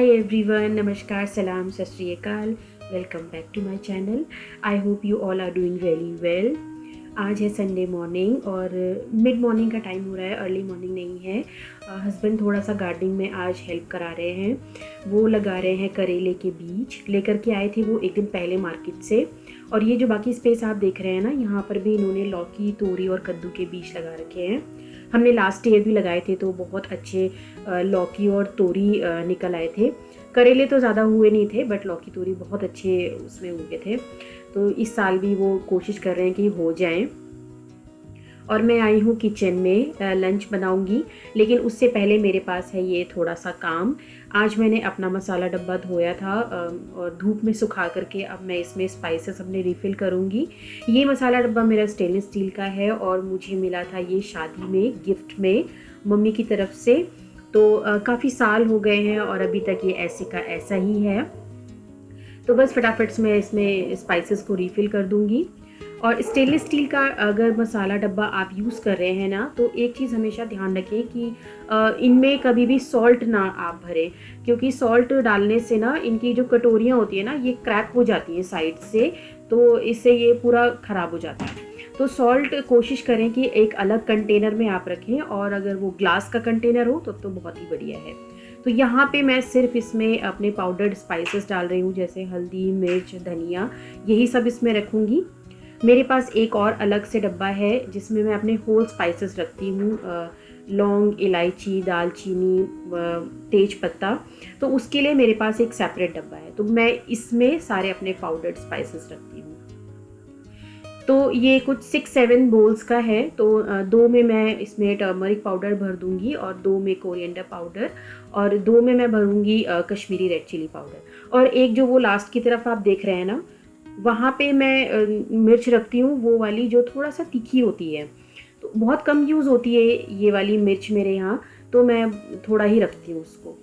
Hi everyone, नमस्कार, सलाम, सत श्री अकाल। Welcome back to my channel. I hope you all are doing very well. आज है संडे मॉर्निंग और मिड मॉर्निंग का टाइम हो रहा है, अर्ली मॉर्निंग नहीं है। हस्बैंड थोड़ा सा गार्डनिंग में आज हेल्प करा रहे हैं। वो लगा रहे हैं करेले के बीज, लेकर के आए थे वो एक दिन पहले मार्केट से। और ये जो बाकी स्पेस आप देख रहे हैं ना, यहाँ पर भी इन्होंने लौकी, तोरी और कद्दू के बीज लगा रखे हैं। हमने लास्ट ईयर भी लगाए थे तो बहुत अच्छे लौकी और तोरी निकल आए थे। करेले तो ज़्यादा हुए नहीं थे, बट लौकी तोरी बहुत अच्छे उसमें उगे थे। तो इस साल भी वो कोशिश कर रहे हैं कि हो जाएं। और मैं आई हूँ किचन में, लंच बनाऊंगी, लेकिन उससे पहले मेरे पास है ये थोड़ा सा काम। आज मैंने अपना मसाला डब्बा धोया था और धूप में सुखा करके अब मैं इसमें स्पाइसेस अपने रिफ़िल करूँगी। ये मसाला डब्बा मेरा स्टेनलेस स्टील का है और मुझे मिला था ये शादी में गिफ्ट में मम्मी की तरफ से। तो काफ़ी साल हो गए हैं और अभी तक ये ऐसे का ऐसा ही है। तो बस फटाफट से मैं इसमें स्पाइसेस को रिफ़िल कर दूँगी। और स्टेनलेस स्टील का अगर मसाला डब्बा आप यूज़ कर रहे हैं ना, तो एक चीज़ हमेशा ध्यान रखें कि इनमें कभी भी सॉल्ट ना आप भरें, क्योंकि सॉल्ट डालने से ना इनकी जो कटोरियाँ होती है ना, ये क्रैक हो जाती हैं साइड से, तो इससे ये पूरा ख़राब हो जाता है। तो सॉल्ट कोशिश करें कि एक अलग कंटेनर में आप रखें, और अगर वो ग्लास का कंटेनर हो तो बहुत ही बढ़िया है। तो यहाँ पे मैं सिर्फ इसमें अपने पाउडर्ड स्पाइसेस डाल रही हूँ, जैसे हल्दी, मिर्च, धनिया, यही सब इसमें रखूँगी। मेरे पास एक और अलग से डब्बा है जिसमें मैं अपने होल स्पाइसेस रखती हूँ, लौंग, इलायची, दालचीनी, तेज पत्ता। तो उसके लिए मेरे पास एक सेपरेट डब्बा है, तो मैं इसमें सारे अपने पाउडर्ड स्पाइसेस रखती हूँ। तो ये कुछ 6-7 बोल्स का है। तो 2 में मैं इसमें टर्मरिक पाउडर भर दूंगी और 2 में कोरिएंडर पाउडर और 2 में मैं भरूंगी कश्मीरी रेड चिली पाउडर। और एक जो वो लास्ट की तरफ आप देख रहे हैं ना, वहाँ पे मैं मिर्च रखती हूँ, वो वाली जो थोड़ा सा तीखी होती है। तो बहुत कम यूज़ होती है ये वाली मिर्च मेरे यहाँ, तो मैं थोड़ा ही रखती हूँ उसको।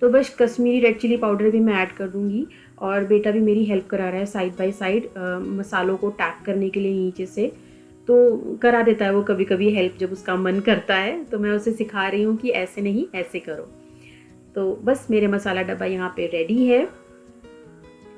तो बस कश्मीरी रेड चिली पाउडर भी मैं ऐड कर दूँगी। और बेटा भी मेरी हेल्प करा रहा है साइड बाय साइड मसालों को टैप करने के लिए नीचे से। तो करा देता है वो कभी कभी हेल्प, जब उसका मन करता है। तो मैं उसे सिखा रही हूँ कि ऐसे नहीं, ऐसे करो। तो बस मेरे मसाला डब्बा यहाँ पे रेडी है।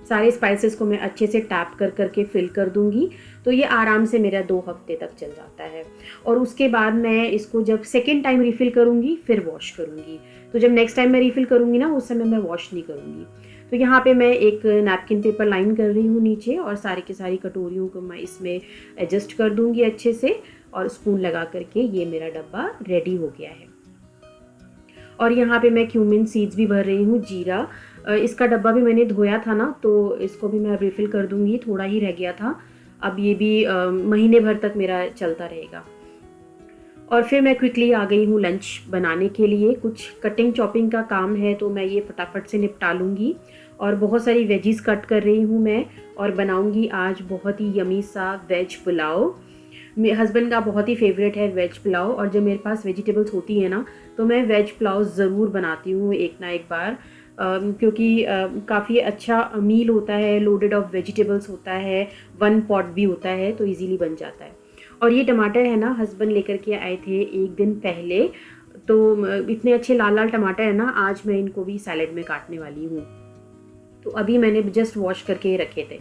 सारे स्पाइसेस को मैं अच्छे से टैप कर करके फिल कर दूंगी। तो ये आराम से मेरा 2 हफ्ते तक चल जाता है। और उसके बाद मैं इसको जब सेकेंड टाइम रिफ़िल करूंगी फिर वॉश करूंगी। तो जब नेक्स्ट टाइम मैं रिफ़िल करूंगी ना, उस समय मैं वॉश नहीं करूंगी। तो यहाँ पे मैं एक नैपकिन पेपर लाइन कर रही हूँ नीचे, और सारी की सारी कटोरियों को मैं इसमें एडजस्ट कर दूंगी अच्छे से, और स्पून लगा करके ये मेरा डब्बा रेडी हो गया है। और यहाँ पे मैं क्यूमिन सीड्स भी भर रही हूँ, जीरा। इसका डब्बा भी मैंने धोया था ना, तो इसको भी मैं रिफ़िल कर दूंगी, थोड़ा ही रह गया था। अब ये भी महीने भर तक मेरा चलता रहेगा। और फिर मैं क्विकली आ गई हूँ लंच बनाने के लिए। कुछ कटिंग चॉपिंग का काम है, तो मैं ये फटाफट से निपटा लूँगी। और बहुत सारी वेजीज कट कर रही हूँ मैं, और बनाऊँगी आज बहुत ही यमी सा वेज पुलाव। मेरे हस्बैंड का बहुत ही फेवरेट है वेज पुलाव, और जब मेरे पास वेजिटेबल्स होती है ना, तो मैं वेज पुलाव ज़रूर बनाती हूँ एक ना एक बार, क्योंकि काफ़ी अच्छा मील होता है, लोडेड ऑफ वेजिटेबल्स होता है, 1 पॉट भी होता है, तो इजीली बन जाता है। और ये टमाटर है ना, हस्बैंड लेकर के आए थे एक दिन पहले। तो इतने अच्छे लाल लाल टमाटर है ना, आज मैं इनको भी सैलेड में काटने वाली हूँ। तो अभी मैंने जस्ट वॉश करके रखे थे।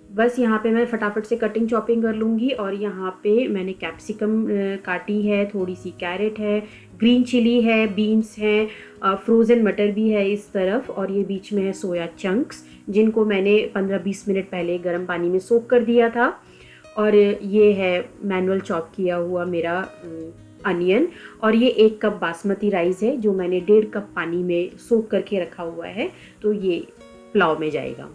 बस यहाँ पे मैं फटाफट से कटिंग चॉपिंग कर लूँगी। और यहाँ पे मैंने कैप्सिकम काटी है, थोड़ी सी कैरेट है, ग्रीन चिली है, बीन्स हैं, फ्रोज़न मटर भी है इस तरफ, और ये बीच में है सोया चंक्स, जिनको मैंने 15-20 मिनट पहले गर्म पानी में सोक कर दिया था। और ये है मैनुअल चॉप किया हुआ मेरा अनियन। और ये 1 कप बासमती राइस है, जो मैंने 1.5 कप पानी में सोक करके रखा हुआ है, तो ये पुलाव में जाएगा।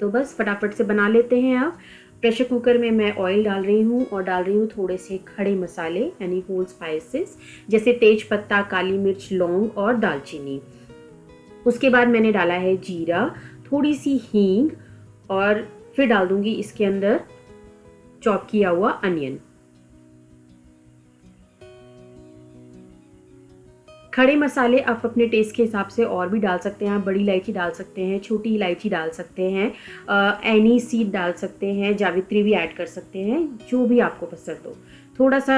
तो बस फटाफट से बना लेते हैं। अब प्रेशर कुकर में मैं ऑयल डाल रही हूँ, और डाल रही हूँ थोड़े से खड़े मसाले यानी होल स्पाइसेस, जैसे तेज पत्ता, काली मिर्च, लौंग और दालचीनी। उसके बाद मैंने डाला है जीरा, थोड़ी सी हींग, और फिर डाल दूंगी इसके अंदर चॉप किया हुआ अनियन। खड़े मसाले आप अपने टेस्ट के हिसाब से और भी डाल सकते हैं। आप बड़ी इलायची डाल सकते हैं, छोटी इलायची डाल सकते हैं, एनी सीड डाल सकते हैं, जावित्री भी ऐड कर सकते हैं, जो भी आपको पसंद हो। थोड़ा सा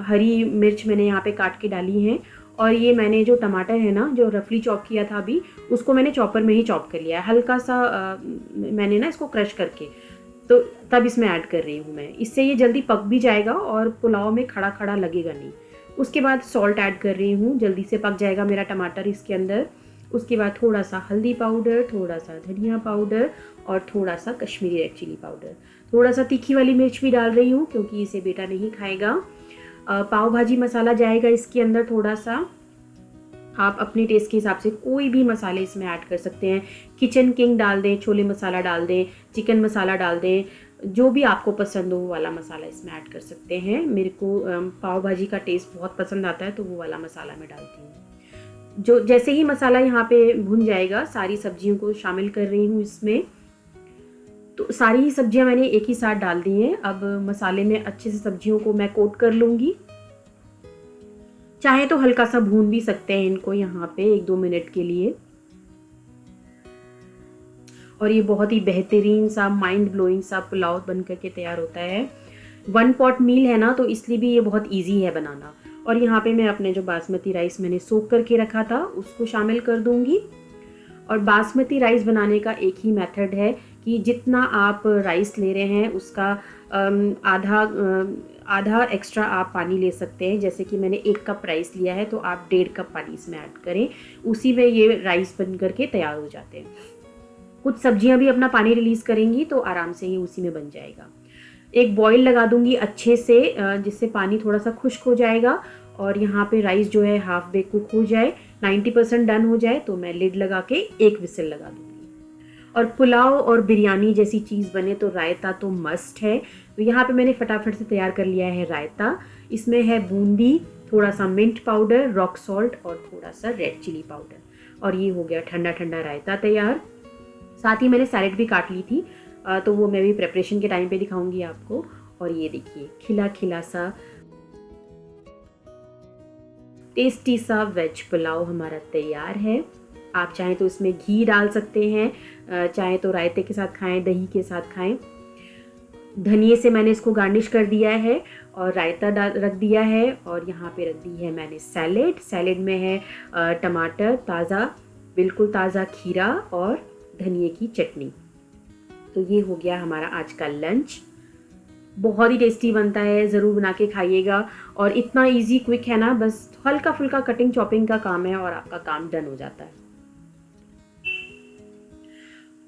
हरी मिर्च मैंने यहाँ पे काट के डाली है, और ये मैंने जो टमाटर है ना, जो रफली चॉप किया था अभी, उसको मैंने चॉपर में ही चॉप कर लिया है, हल्का सा मैंने ना इसको क्रश करके, तो तब इसमें ऐड कर रही हूँ मैं। इससे ये जल्दी पक भी जाएगा और पुलाव में खड़ा खड़ा लगेगा नहीं। उसके बाद सॉल्ट ऐड कर रही हूँ, जल्दी से पक जाएगा मेरा टमाटर इसके अंदर। उसके बाद थोड़ा सा हल्दी पाउडर, थोड़ा सा धनिया पाउडर और थोड़ा सा कश्मीरी रेड चिली पाउडर। थोड़ा सा तीखी वाली मिर्च भी डाल रही हूँ क्योंकि इसे बेटा नहीं खाएगा। पाव भाजी मसाला जाएगा इसके अंदर थोड़ा सा। आप अपने टेस्ट के हिसाब से कोई भी मसाले इसमें ऐड कर सकते हैं। किचन किंग डाल दें, छोले मसाला डाल दें, चिकन मसाला डाल दें, जो भी आपको पसंद हो वो वाला मसाला इसमें ऐड कर सकते हैं। मेरे को पाव भाजी का टेस्ट बहुत पसंद आता है तो वो वाला मसाला मैं डालती हूँ। जो जैसे ही मसाला यहाँ पे भुन जाएगा, सारी सब्जियों को शामिल कर रही हूँ इसमें। तो सारी ही सब्जियाँ मैंने एक ही साथ डाल दी हैं। अब मसाले में अच्छे से सब्जियों को मैं कोट कर लूँगी। चाहे तो हल्का सा भून भी सकते हैं इनको यहाँ पे 1-2 मिनट के लिए। और ये बहुत ही बेहतरीन सा, माइंड ब्लोइंग सा पुलाव बन करके तैयार होता है। 1 पॉट मील है ना, तो इसलिए भी ये बहुत इजी है बनाना। और यहाँ पे मैं अपने जो बासमती राइस मैंने सोक करके रखा था उसको शामिल कर दूंगी। और बासमती राइस बनाने का एक ही मेथड है कि जितना आप राइस ले रहे हैं उसका आधा एक्स्ट्रा आप पानी ले सकते हैं। जैसे कि मैंने 1 कप राइस लिया है तो आप 1.5 कप पानी इसमें ऐड करें, उसी में ये राइस बन करके तैयार हो जाते हैं। कुछ सब्जियां भी अपना पानी रिलीज करेंगी तो आराम से ही उसी में बन जाएगा। एक बॉईल लगा दूंगी अच्छे से, जिससे पानी थोड़ा सा खुश्क हो जाएगा और यहाँ पे राइस जो है हाफ बेक कुक हो जाए, 90% डन हो जाए तो मैं लिड लगा के 1 विसिल लगा दूंगी। और पुलाव और बिरयानी जैसी चीज़ बने तो रायता तो मस्ट है। तो यहाँ पे मैंने फटाफट से तैयार कर लिया है रायता। इसमें है बूंदी, थोड़ा सा मिंट पाउडर, रॉक सॉल्ट और थोड़ा सा रेड चिली पाउडर। और ये हो गया ठंडा ठंडा रायता तैयार। साथ ही मैंने सैलेड भी काट ली थी, तो वो मैं भी प्रेपरेशन के टाइम पे दिखाऊंगी आपको। और ये देखिए खिला खिला सा टेस्टी सा वेज पुलाव हमारा तैयार है। आप चाहें तो इसमें घी डाल सकते हैं, चाहे तो रायते के साथ खाएं, दही के साथ खाएं। धनिए से मैंने इसको गार्निश कर दिया है और रायता रख दिया है। और यहाँ पे रख दी है मैंने सैलेड। सैलेड में है टमाटर ताज़ा, बिल्कुल ताज़ा खीरा और धनिए की चटनी। तो ये हो गया हमारा आज का लंच। बहुत ही टेस्टी बनता है, ज़रूर बना के खाइएगा। और इतना इजी क्विक है ना, बस हल्का फुल्का कटिंग चॉपिंग का काम है और आपका काम डन हो जाता है।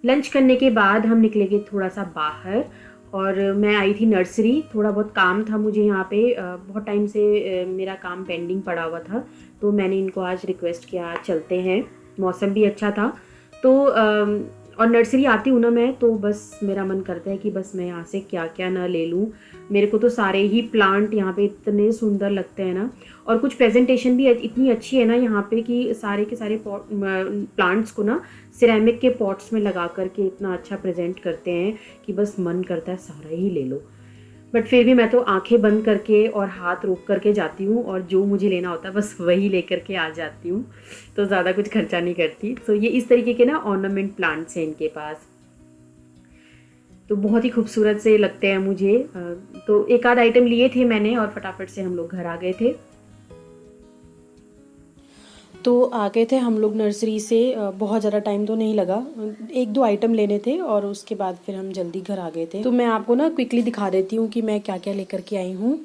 लंच करने के बाद हम निकलेंगे थोड़ा सा बाहर और मैं आई थी नर्सरी। थोड़ा बहुत काम था मुझे यहाँ पे, बहुत टाइम से मेरा काम पेंडिंग पड़ा हुआ था, तो मैंने इनको आज रिक्वेस्ट किया चलते हैं। मौसम भी अच्छा था तो और नर्सरी आती हूँ ना मैं, तो बस मेरा मन करता है कि बस मैं यहाँ से क्या क्या ना ले लूँ। मेरे को तो सारे ही प्लांट यहाँ पे इतने सुंदर लगते हैं ना, और कुछ प्रेजेंटेशन भी इतनी अच्छी है ना यहाँ पे कि सारे के सारे प्लांट्स को ना सिरेमिक के पॉट्स में लगा करके इतना अच्छा प्रेजेंट करते हैं कि बस मन करता है सारा ही ले लो। बट फिर भी मैं तो आंखें बंद करके और हाथ रोक करके जाती हूँ और जो मुझे लेना होता है बस वही लेकर के आ जाती हूँ, तो ज़्यादा कुछ खर्चा नहीं करती। तो ये इस तरीके के ना ऑर्नामेंट प्लांट्स हैं इनके पास, तो बहुत ही खूबसूरत से लगते हैं मुझे। तो एक आध आइटम लिए थे मैंने और फटाफट से हम लोग घर आ गए थे। तो आ गए थे हम लोग नर्सरी से, बहुत ज़्यादा टाइम तो नहीं लगा, 1-2 आइटम लेने थे और उसके बाद फिर हम जल्दी घर आ गए थे। तो मैं आपको ना क्विकली दिखा देती हूँ कि मैं क्या क्या लेकर के आई हूँ।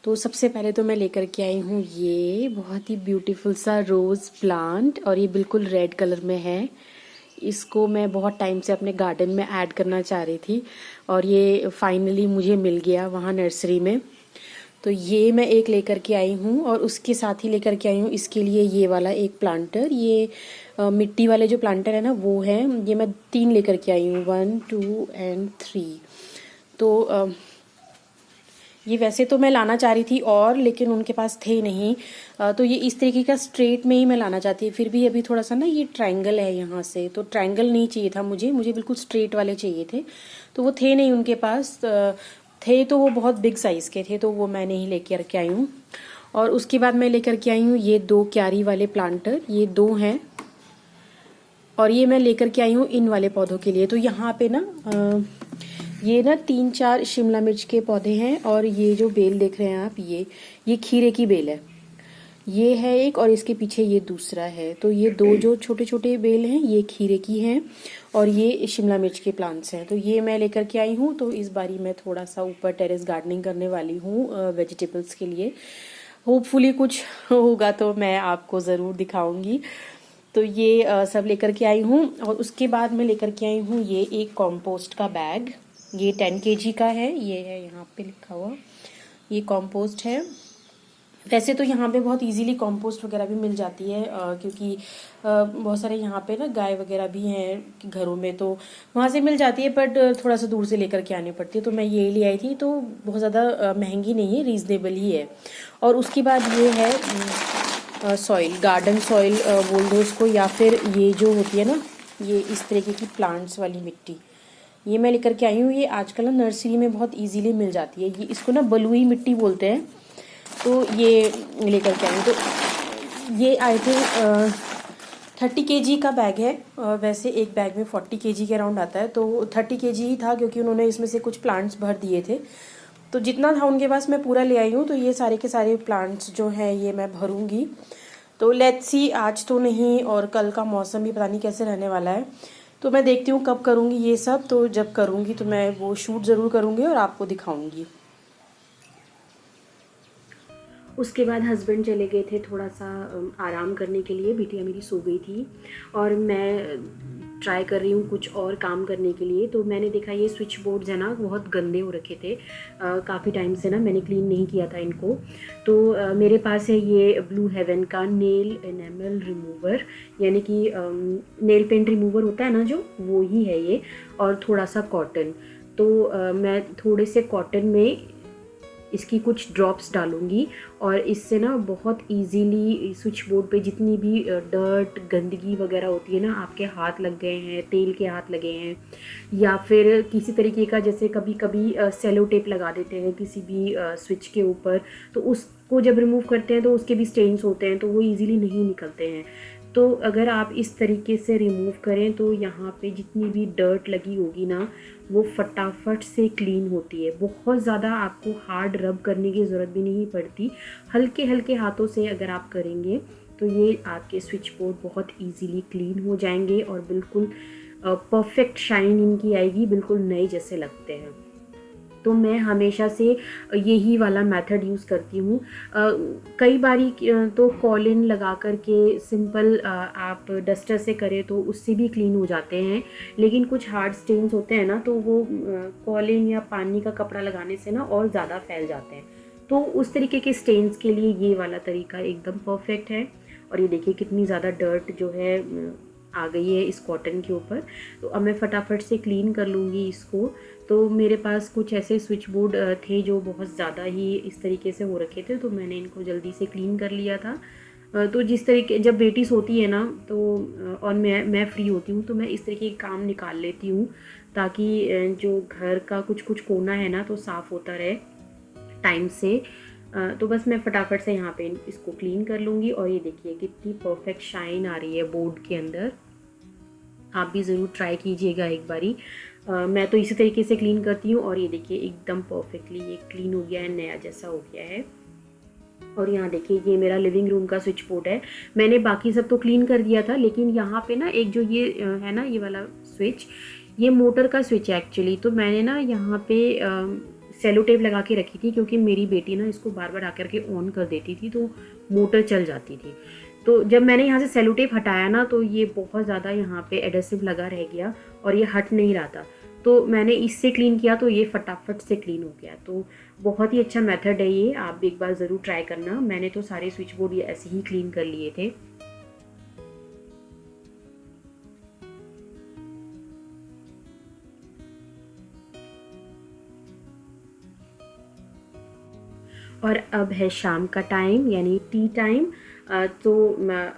तो सबसे पहले तो मैं लेकर के आई हूँ ये बहुत ही ब्यूटीफुल सा रोज़ प्लांट, और ये बिल्कुल रेड कलर में है। इसको मैं बहुत टाइम से अपने गार्डन में ऐड करना चाह रही थी और ये फाइनली मुझे मिल गया वहाँ नर्सरी में। तो ये मैं एक लेकर के आई हूँ और उसके साथ ही लेकर के आई हूँ इसके लिए ये वाला एक प्लांटर। ये मिट्टी वाले जो प्लांटर है ना वो है, ये मैं 3 लेकर के आई हूँ, 1, 2 and 3। तो ये वैसे तो मैं लाना चाह रही थी और, लेकिन उनके पास थे नहीं। तो ये इस तरीके का स्ट्रेट में ही मैं लाना चाहती, फिर भी अभी थोड़ा सा ना ये ट्रायंगल है यहाँ से, तो ट्रायंगल नहीं चाहिए था मुझे बिल्कुल स्ट्रेट वाले चाहिए थे। तो वो थे नहीं उनके पास, थे तो वो बहुत बिग साइज़ के थे, तो वो मैं नहीं लेकर के आई हूँ। और उसके बाद मैं लेकर के आई हूँ ये 2 क्यारी वाले प्लांटर, ये 2 हैं और ये मैं लेकर के आई हूँ इन वाले पौधों के लिए। तो यहाँ पे ना ये ना 3-4 शिमला मिर्च के पौधे हैं और ये जो बेल देख रहे हैं आप, ये खीरे की बेल है। ये है एक और इसके पीछे ये दूसरा है। तो ये दो जो छोटे छोटे बेल हैं ये खीरे की हैं और ये शिमला मिर्च के प्लांट्स हैं। तो ये मैं लेकर के आई हूँ। तो इस बारी मैं थोड़ा सा ऊपर टेरेस गार्डनिंग करने वाली हूँ वेजिटेबल्स के लिए। होपफुली कुछ होगा तो मैं आपको ज़रूर दिखाऊंगी। तो ये सब लेकर के आई हूँ। और उसके बाद मैं लेकर के आई हूँ ये एक कॉम्पोस्ट का बैग। ये 10 kg का है, ये है यहाँ पे लिखा हुआ। ये कॉम्पोस्ट है। वैसे तो यहाँ पे बहुत इजीली कंपोस्ट वगैरह भी मिल जाती है क्योंकि बहुत सारे यहाँ पे ना गाय वगैरह भी हैं घरों में, तो वहाँ से मिल जाती है। बट थोड़ा सा दूर से लेकर के आनी पड़ती है। तो मैं ये ले आई थी। तो बहुत ज़्यादा महंगी नहीं है, रीज़नेबल ही है। और उसके बाद ये है सॉइल, गार्डन सॉइल बोल दो उसको, या फिर ये जो होती है ना ये इस तरीके की प्लांट्स वाली मिट्टी, ये मैं लेकर के आई हूँ। ये आजकल ना नर्सरी में बहुत ईजीली मिल जाती है। ये इसको ना बलुई मिट्टी बोलते हैं। तो ये लेकर के आई। तो ये आई थिंक 30 kg का बैग है। वैसे एक बैग में 40 kg के अराउंड आता है। तो 30 kg ही था क्योंकि उन्होंने इसमें से कुछ प्लांट्स भर दिए थे। तो जितना था उनके पास मैं पूरा ले आई हूँ। तो ये सारे के सारे प्लांट्स जो हैं ये मैं भरूंगी। तो लेट्स सी, आज तो नहीं, और कल का मौसम भी पता नहीं कैसे रहने वाला है। तो मैं देखती हूँ कब करूँगी ये सब। तो जब करूँगी तो मैं वो शूट ज़रूर करूँगी और आपको दिखाऊँगी। उसके बाद हस्बैंड चले गए थे थोड़ा सा आराम करने के लिए। बिटिया मेरी सो गई थी और मैं ट्राई कर रही हूँ कुछ और काम करने के लिए। तो मैंने देखा ये स्विच बोर्ड्स है ना बहुत गंदे हो रखे थे। काफ़ी टाइम से ना मैंने क्लीन नहीं किया था इनको। तो मेरे पास है ये ब्लू हेवन का नेल एनेमल रिमूवर, यानी कि नेल पेंट रिमूवर होता है ना जो, वो ही है ये। और थोड़ा सा कॉटन। तो मैं थोड़े से कॉटन में इसकी कुछ ड्रॉप्स डालूंगी और इससे ना बहुत इजीली स्विच बोर्ड पे जितनी भी डर्ट गंदगी वगैरह होती है ना, आपके हाथ लग गए हैं, तेल के हाथ लगे हैं, या फिर किसी तरीके का, जैसे कभी कभी सेलो टेप लगा देते हैं किसी भी स्विच के ऊपर, तो उसको जब रिमूव करते हैं तो उसके भी स्टेन्स होते हैं, तो वो ईज़िली नहीं निकलते हैं। तो अगर आप इस तरीके से रिमूव करें तो यहाँ पे जितनी भी डर्ट लगी होगी ना वो फटाफट से क्लीन होती है। बहुत ज़्यादा आपको हार्ड रब करने की ज़रूरत भी नहीं पड़ती। हल्के हल्के हाथों से अगर आप करेंगे तो ये आपके स्विच बोर्ड बहुत इजीली क्लीन हो जाएंगे और बिल्कुल परफेक्ट शाइन इनकी आएगी, बिल्कुल नए जैसे लगते हैं। तो मैं हमेशा से यही वाला मेथड यूज़ करती हूँ। कई बारी तो कॉलिन लगा कर के सिंपल आप डस्टर से करें तो उससे भी क्लीन हो जाते हैं, लेकिन कुछ हार्ड स्टेन्स होते हैं ना तो वो कॉलिन या पानी का कपड़ा लगाने से ना और ज़्यादा फैल जाते हैं। तो उस तरीके के स्टेन्स के लिए ये वाला तरीका एकदम परफेक्ट है। और ये देखिए कितनी ज़्यादा डर्ट जो है आ गई है इस कॉटन के ऊपर। तो अब मैं फटाफट से क्लीन कर लूँगी इसको। तो मेरे पास कुछ ऐसे स्विच बोर्ड थे जो बहुत ज़्यादा ही इस तरीके से हो रखे थे, तो मैंने इनको जल्दी से क्लीन कर लिया था। तो जिस तरीके जब बेटी सोती है ना तो और मैं फ्री होती हूँ तो मैं इस तरीके के काम निकाल लेती हूँ ताकि जो घर का कुछ कुछ कोना है ना तो साफ़ होता रहे टाइम से। तो बस मैं फटाफट से यहाँ पे इसको क्लीन कर लूँगी। और ये देखिए कितनी परफेक्ट शाइन आ रही है बोर्ड के अंदर। आप भी ज़रूर ट्राई कीजिएगा एक बारी। मैं तो इसी तरीके से क्लीन करती हूँ और ये देखिए एकदम परफेक्टली ये क्लीन हो गया है, नया जैसा हो गया है। और यहाँ देखिए ये मेरा लिविंग रूम का स्विच बोर्ड है। मैंने बाकी सब तो क्लीन कर दिया था, लेकिन यहाँ पे ना एक जो ये है ना ये वाला स्विच, ये मोटर का स्विच है एक्चुअली। तो मैंने ना यहाँ पे सेलो टेप लगा के रखी थी क्योंकि मेरी बेटी ना इसको बार बार आकर के ऑन कर देती थी तो मोटर चल जाती थी। तो जब मैंने यहाँ से सेलो टेप हटाया ना तो ये बहुत ज़्यादा यहाँ पे एडेसिव लगा रह गया और ये हट नहीं रहा था। तो मैंने इससे क्लीन किया तो ये फटाफट से क्लीन हो गया। तो बहुत ही अच्छा मेथड है ये, आप भी एक बार ज़रूर ट्राई करना। मैंने तो सारे स्विच बोर्ड ये ऐसे ही क्लीन कर लिए थे। और अब है शाम का टाइम यानी टी टाइम। तो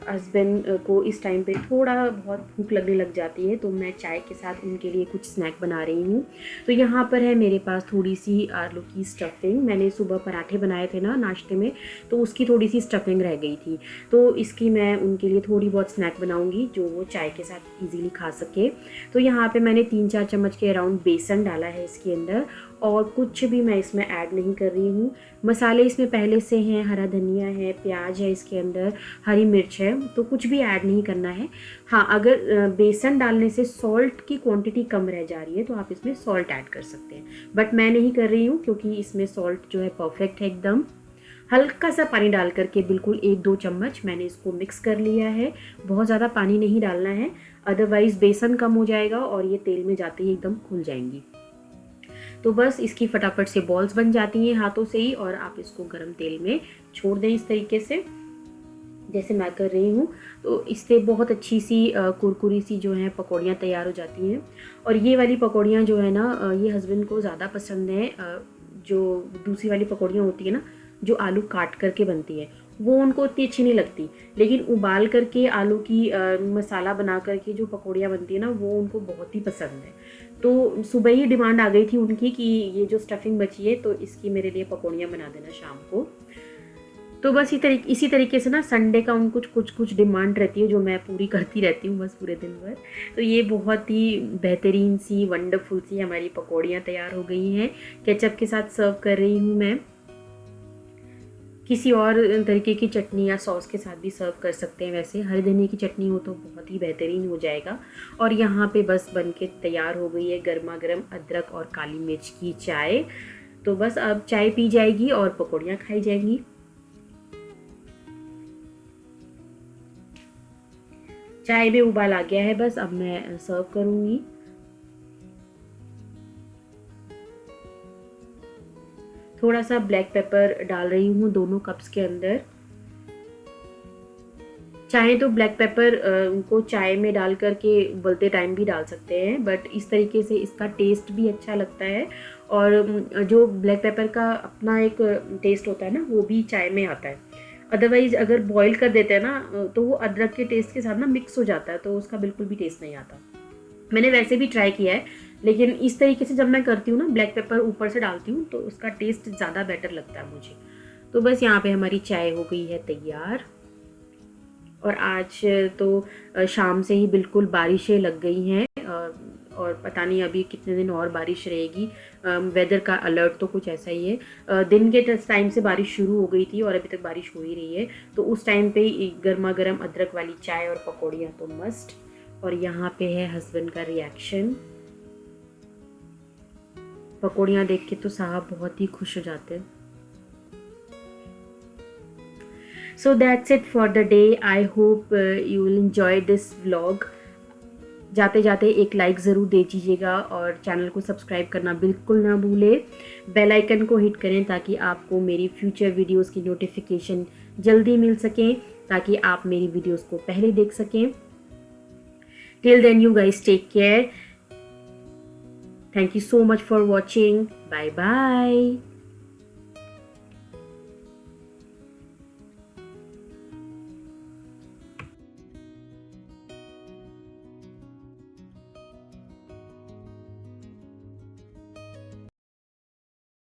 हस्बैंड को इस टाइम पे थोड़ा बहुत भूख लगने लग जाती है, तो मैं चाय के साथ उनके लिए कुछ स्नैक बना रही हूँ। तो यहाँ पर है मेरे पास थोड़ी सी आलू की स्टफिंग। मैंने सुबह पराठे बनाए थे ना नाश्ते में, तो उसकी थोड़ी सी स्टफिंग रह गई थी, तो इसकी मैं उनके लिए थोड़ी बहुत स्नैक बनाऊँगी जो वो चाय के साथ ईजीली खा सके। तो यहाँ पर मैंने 3-4 चम्मच के अराउंड बेसन डाला है इसके अंदर और कुछ भी मैं इसमें ऐड नहीं कर रही हूँ। मसाले इसमें पहले से हैं, हरा धनिया है, प्याज है इसके अंदर, हरी मिर्च है, तो कुछ भी ऐड नहीं करना है। हाँ, अगर बेसन डालने से सॉल्ट की क्वांटिटी कम रह जा रही है तो आप इसमें सॉल्ट ऐड कर सकते हैं, बट मैं नहीं कर रही हूँ क्योंकि इसमें सॉल्ट जो है परफेक्ट है एकदम। हल्का सा पानी डाल करके बिल्कुल 1-2 चम्मच मैंने इसको मिक्स कर लिया है। बहुत ज़्यादा पानी नहीं डालना है, अदरवाइज़ बेसन कम हो जाएगा और ये तेल में जाते ही एकदम खुल जाएंगी। तो बस इसकी फटाफट से बॉल्स बन जाती हैं हाथों से ही, और आप इसको गर्म तेल में छोड़ दें इस तरीके से जैसे मैं कर रही हूँ। तो इससे बहुत अच्छी सी कुरकुरी सी जो है पकौड़ियाँ तैयार हो जाती हैं। और ये वाली पकौड़ियाँ जो है ना, ये हस्बैंड को ज़्यादा पसंद है। जो दूसरी वाली पकौड़ियाँ होती है ना, जो आलू काट करके बनती है, वो उनको उतनी अच्छी नहीं लगती, लेकिन उबाल करके आलू की मसाला बना करके जो पकौड़ियाँ बनती है ना, वो उनको बहुत ही पसंद है। तो सुबह ही डिमांड आ गई थी उनकी कि ये जो स्टफिंग बची है तो इसकी मेरे लिए पकौड़ियाँ बना देना शाम को। तो बस इसी तरीके से ना संडे का उनको कुछ डिमांड रहती है जो मैं पूरी करती रहती हूँ बस पूरे दिन भर। तो ये बहुत ही बेहतरीन सी वंडरफुल सी हमारी पकौड़ियाँ तैयार हो गई हैं। केचप के साथ सर्व कर रही हूँ मैं। किसी और तरीके की चटनी या सॉस के साथ भी सर्व कर सकते हैं। वैसे हरी धनिया की चटनी हो तो बहुत ही बेहतरीन हो जाएगा। और यहाँ पे बस बनके तैयार हो गई है गर्मा गर्म अदरक और काली मिर्च की चाय। तो बस अब चाय पी जाएगी और पकौड़ियाँ खाई जाएंगी। चाय में उबाल आ गया है, बस अब मैं सर्व करूँगी। थोड़ा सा ब्लैक पेपर डाल रही हूँ दोनों कप्स के अंदर। चाहे तो ब्लैक पेपर को चाय में डाल करके उबलते टाइम भी डाल सकते हैं, बट इस तरीके से इसका टेस्ट भी अच्छा लगता है। और जो ब्लैक पेपर का अपना एक टेस्ट होता है ना, वो भी चाय में आता है। अदरवाइज अगर बॉईल कर देते हैं ना तो वो अदरक के टेस्ट के साथ ना मिक्स हो जाता है, तो उसका बिल्कुल भी टेस्ट नहीं आता। मैंने वैसे भी ट्राई किया है, लेकिन इस तरीके से जब मैं करती हूँ ना, ब्लैक पेपर ऊपर से डालती हूँ, तो उसका टेस्ट ज़्यादा बेटर लगता है मुझे। तो बस यहाँ पे हमारी चाय हो गई है तैयार। और आज तो शाम से ही बिल्कुल बारिशें लग गई हैं, और पता नहीं अभी कितने दिन और बारिश रहेगी। वेदर का अलर्ट तो कुछ ऐसा ही है। दिन के टाइम से बारिश शुरू हो गई थी और अभी तक बारिश हो ही रही है। तो उस टाइम पे गर्मा गर्म अदरक वाली चाय और पकौड़ियाँ तो मस्ट। और यहाँ पे है हस्बैंड का रिएक्शन। पकौड़ियाँ देख के तो साहब बहुत ही खुश हो जाते हैं। So that's it for the day. I hope you will enjoy this vlog. जाते जाते एक लाइक ज़रूर दे दीजिएगा और चैनल को सब्सक्राइब करना बिल्कुल ना भूलें। बेल आइकन को हिट करें ताकि आपको मेरी फ्यूचर वीडियोस की नोटिफिकेशन जल्दी मिल सकें, ताकि आप मेरी वीडियोस को पहले देख सकें। Till then you guys take care. Thank you so much for watching. Bye bye.